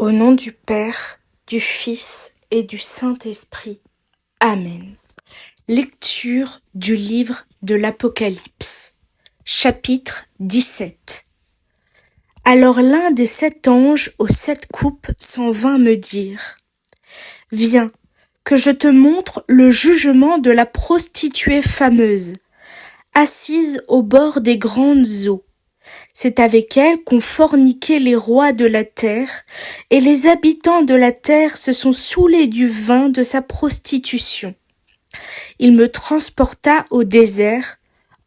Au nom du Père, du Fils et du Saint-Esprit. Amen. Lecture du livre de l'Apocalypse, chapitre 17. Alors l'un des 7 anges aux 7 coupes s'en vint me dire : Viens, que je te montre le jugement de la prostituée fameuse, assise au bord des grandes eaux. C'est avec elle qu'ont forniqué les rois de la terre, et les habitants de la terre se sont saoulés du vin de sa prostitution. Il me transporta au désert,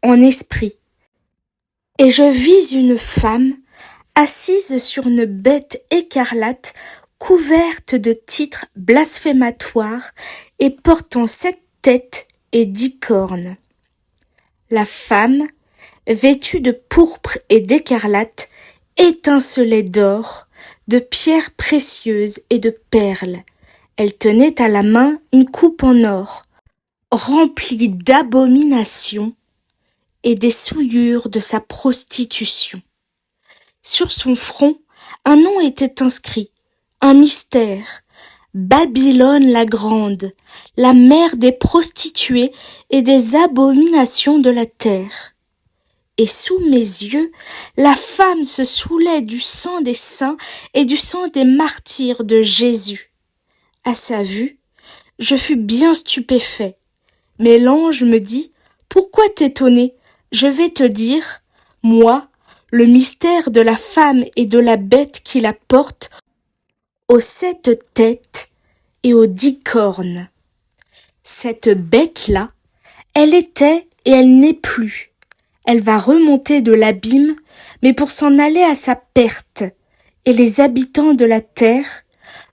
en esprit. Et je vis une femme, assise sur une bête écarlate, couverte de titres blasphématoires, et portant 7 têtes et 10 cornes. La femme, vêtue de pourpre et d'écarlate, étincelait d'or, de pierres précieuses et de perles. Elle tenait à la main une coupe en or, remplie d'abominations et des souillures de sa prostitution. Sur son front, un nom était inscrit, un mystère, Babylone la grande, la mère des prostituées et des abominations de la terre. Et sous mes yeux, la femme se saoulait du sang des saints et du sang des martyrs de Jésus. À sa vue, je fus bien stupéfait. Mais l'ange me dit : Pourquoi t'étonner ? Je vais te dire, moi, le mystère de la femme et de la bête qui la porte, aux 7 têtes et aux 10 cornes. Cette bête-là, elle était et elle n'est plus. Elle va remonter de l'abîme, mais pour s'en aller à sa perte, et les habitants de la terre,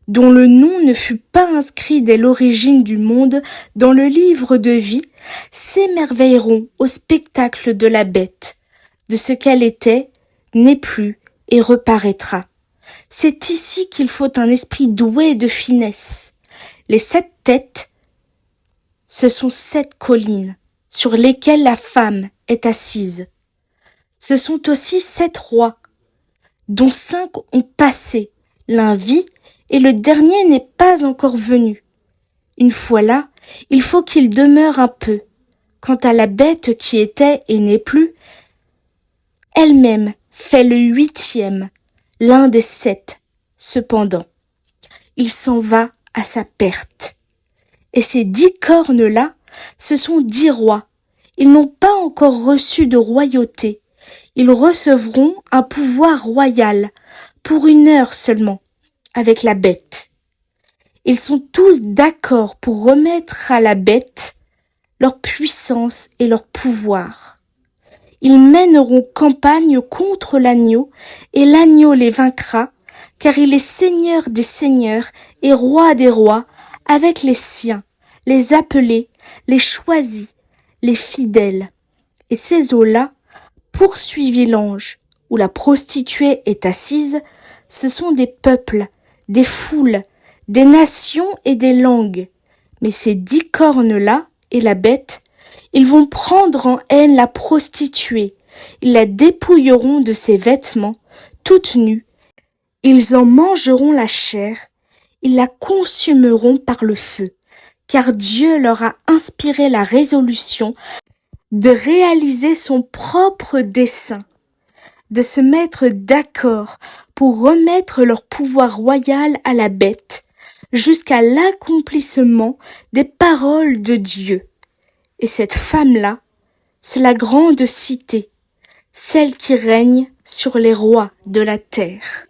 dont le nom ne fut pas inscrit dès l'origine du monde dans le livre de vie, s'émerveilleront au spectacle de la bête. De ce qu'elle était, n'est plus et reparaîtra. C'est ici qu'il faut un esprit doué de finesse. Les 7 têtes, ce sont 7 collines sur lesquelles la femme est assise. Ce sont aussi 7 rois, dont 5 ont passé, l'un vit et le dernier n'est pas encore venu. Une fois là, il faut qu'il demeure un peu. Quant à la bête qui était et n'est plus, elle-même fait le 8e, l'un des 7, cependant. Il s'en va à sa perte. Et ces 10 cornes-là, ce sont 10 rois. Ils n'ont pas encore reçu de royauté. Ils recevront un pouvoir royal, pour 1 heure seulement, avec la bête. Ils sont tous d'accord pour remettre à la bête leur puissance et leur pouvoir. Ils mèneront campagne contre l'agneau, et l'agneau les vaincra, car il est Seigneur des seigneurs et Roi des rois, avec les siens, les appelés, les choisis, les fidèles. Et ces eaux-là, poursuivit l'ange, où la prostituée est assise, ce sont des peuples, des foules, des nations et des langues. Mais ces 10 cornes-là et la bête, ils vont prendre en haine la prostituée, ils la dépouilleront de ses vêtements, toute nue, ils en mangeront la chair, ils la consumeront par le feu, car Dieu leur a inspiré la résolution de réaliser son propre dessein, de se mettre d'accord pour remettre leur pouvoir royal à la bête, jusqu'à l'accomplissement des paroles de Dieu. Et cette femme-là, c'est la grande cité, celle qui règne sur les rois de la terre.